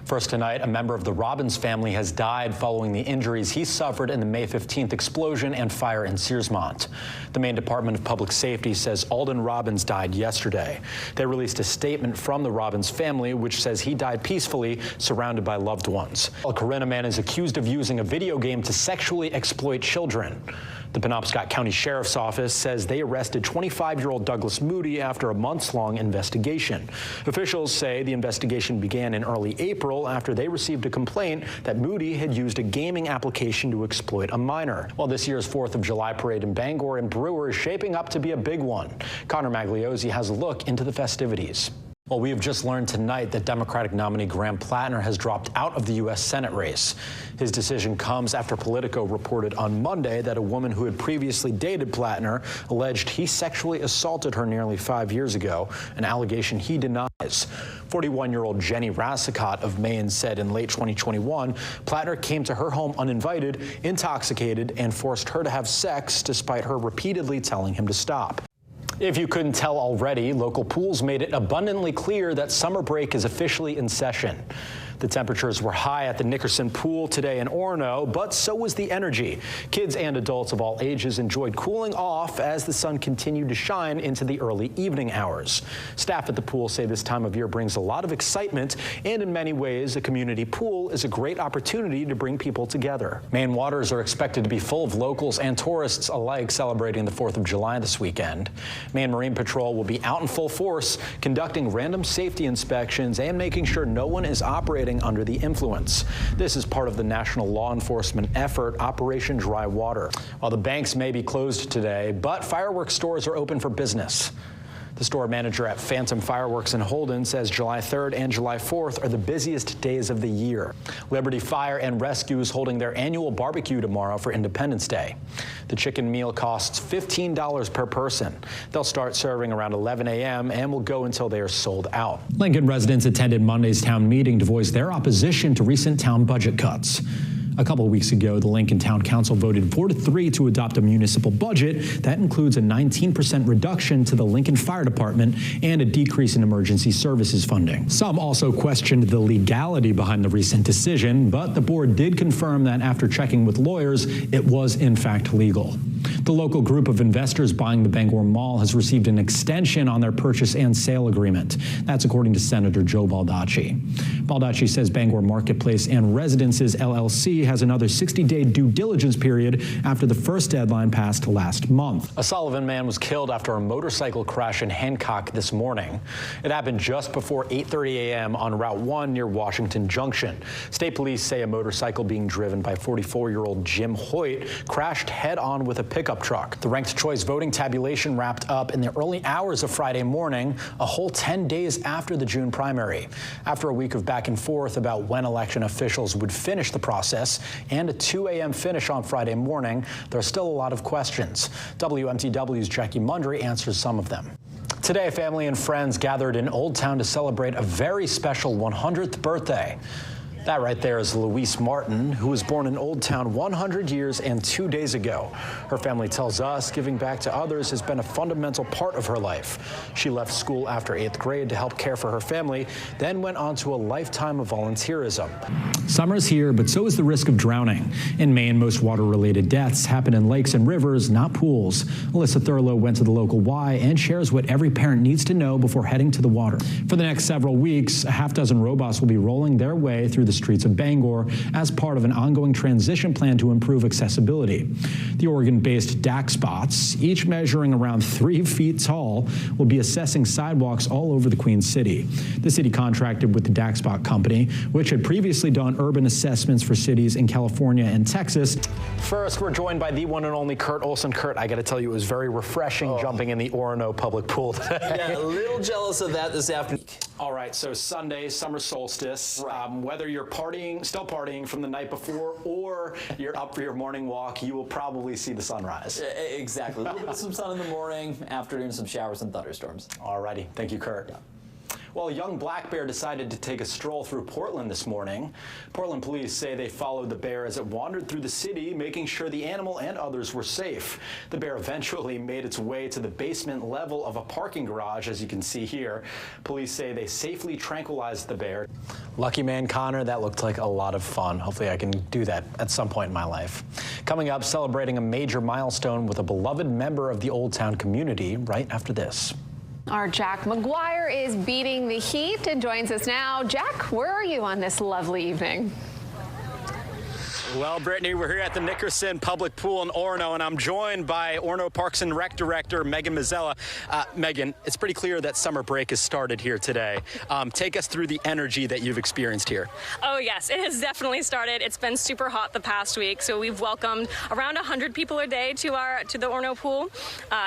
First tonight, a member of the Robbins family has died following the injuries he suffered in the May 15th explosion and fire in Searsmont. The Maine Department of Public Safety says Alden Robbins died yesterday. They released a statement from the Robbins family which says he died peacefully, surrounded by loved ones. A Corinna man is accused of using a video game to sexually exploit children. The Penobscot County Sheriff's Office says they arrested 25-year-old Douglas Moody after a months-long investigation. Officials say the investigation began in early April after they received a complaint that Moody had used a gaming application to exploit a minor. Well, this year's 4th of July parade in Bangor and Brewer is shaping up to be a big one. Connor Magliozzi has a look into the festivities. Well, we have just learned tonight that Democratic nominee Graham Plattner has dropped out of the U.S. Senate race. His decision comes after Politico reported on Monday that a woman who had previously dated Plattner alleged he sexually assaulted her nearly 5 years ago, an allegation he denies. 41-year-old Jenny Rassicott of Maine said in late 2021, Plattner came to her home uninvited, intoxicated, and forced her to have sex despite her repeatedly telling him to stop. If you couldn't tell already, local pools made it abundantly clear that summer break is officially in session. The temperatures were high at the Nickerson Pool today in Orono, but so was the energy. Kids and adults of all ages enjoyed cooling off as the sun continued to shine into the early evening hours. Staff at the pool say this time of year brings a lot of excitement, and in many ways, a community pool is a great opportunity to bring people together. Maine waters are expected to be full of locals and tourists alike celebrating the 4th of July this weekend. Maine Marine Patrol will be out in full force, conducting random safety inspections and making sure no one is operating under the influence. This is part of the national law enforcement effort, Operation Dry Water. While the banks may be closed today, but fireworks stores are open for business. The store manager at Phantom Fireworks in Holden says July 3rd and July 4th are the busiest days of the year. Liberty Fire and Rescue is holding their annual barbecue tomorrow for Independence Day. The chicken meal costs $15 per person. They'll start serving around 11 a.m. and will go until they are sold out. Lincoln residents attended Monday's town meeting to voice their opposition to recent town budget cuts. A couple of weeks ago, the Lincoln Town Council voted 4-3 to adopt a municipal budget that includes a 19% reduction to the Lincoln Fire Department and a decrease in emergency services funding. Some also questioned the legality behind the recent decision, but the board did confirm that after checking with lawyers, it was in fact legal. The local group of investors buying the Bangor Mall has received an extension on their purchase and sale agreement. That's according to Senator Joe Baldacci. Baldacci says Bangor Marketplace and Residences LLC has another 60-day due diligence period after the first deadline passed last month. A Sullivan man was killed after a motorcycle crash in Hancock this morning. It happened just before 8:30 a.m. on Route 1 near Washington Junction. State police say a motorcycle being driven by 44-year-old Jim Hoyt crashed head-on with a pickup truck. The ranked choice voting tabulation wrapped up in the early hours of Friday morning, a whole 10 days after the June primary. After a week of back and forth about when election officials would finish the process and a 2 a.m. finish on Friday morning, there are still a lot of questions. WMTW's Jackie Mundry answers some of them. Today, family and friends gathered in Old Town to celebrate a very special 100th birthday. That right there is Louise Martin, who was born in Old Town 100 years and 2 days ago. Her family tells us giving back to others has been a fundamental part of her life. She left school after 8th grade to help care for her family, then went on to a lifetime of volunteerism. Summer's here, but so is the risk of drowning. In Maine, most water-related deaths happen in lakes and rivers, not pools. Alyssa Thurlow went to the local Y and shares what every parent needs to know before heading to the water. For the next several weeks, a half-dozen robots will be rolling their way through the streets of Bangor as part of an ongoing transition plan to improve accessibility. The Oregon-based DAC spots, each measuring around 3 feet tall, will be assessing sidewalks all over the Queen City. The city contracted with the DAC Spot Company, which had previously done urban assessments for cities in California and Texas. First, we're joined by the one and only Kurt Olson. Kurt, I got to tell you, it was very refreshing jumping in the Orono public pool today. Yeah, a little jealous of that this afternoon. All right, so Sunday, summer solstice. Right. Whether you're still partying from the night before, or you're up for your morning walk, you will probably see the sunrise. Exactly. A little bit of some sun in the morning, afternoon, some showers and thunderstorms. All righty. Thank you, Kurt. Yeah. Well, a young black bear decided to take a stroll through Portland this morning. Portland police say they followed the bear as it wandered through the city, making sure the animal and others were safe. The bear eventually made its way to the basement level of a parking garage, as you can see here. Police say they safely tranquilized the bear. Lucky man Connor, that looked like a lot of fun. Hopefully I can do that at some point in my life. Coming up, celebrating a major milestone with a beloved member of the Old Town community right after this. Our Jack McGuire is beating the heat and joins us now. Jack, where are you on this lovely evening? Well, Brittany, we're here at the Nickerson Public Pool in Orono, and I'm joined by Orono Parks and Rec Director Megan Mazzella. Megan, it's pretty clear that summer break has started here today. Take us through the energy that you've experienced here. Oh, yes, it has definitely started. It's been super hot the past week, so we've welcomed around 100 people a day to the Orono pool.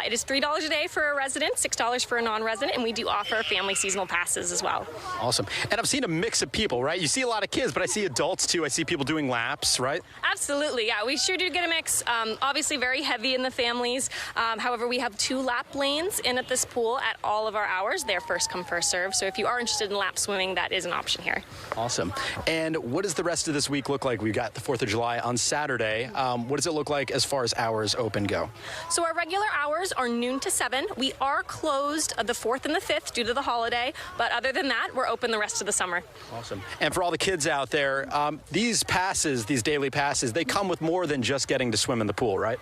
It is $3 a day for a resident, $6 for a non-resident, and we do offer family seasonal passes as well. Awesome. And I've seen a mix of people, right? You see a lot of kids, but I see adults too. I see people doing laps, right? Absolutely, yeah. We sure do get a mix. Obviously very heavy in the families. However, we have 2 lap lanes in at this pool at all of our hours. They're first come, first serve. So if you are interested in lap swimming, that is an option here. Awesome. And what does the rest of this week look like? We've got the 4th of July on Saturday. What does it look like as far as hours open go? So our regular hours are noon to 7. We are closed the 4th and the 5th due to the holiday. But other than that, we're open the rest of the summer. Awesome. And for all the kids out there, these passes, these daily passes, they come with more than just getting to swim in the pool, right?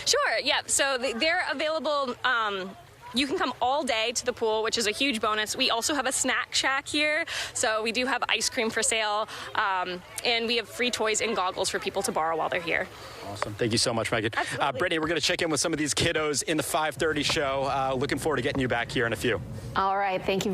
Sure, yeah. So they're available. You can come all day to the pool, which is a huge bonus. We also have a snack shack here, so we do have ice cream for sale, and we have free toys and goggles for people to borrow while they're here. Awesome. Thank you so much, Megan. Brittany, we're going to check in with some of these kiddos in the 5:30 show. Looking forward to getting you back here in a few. All right, thank you.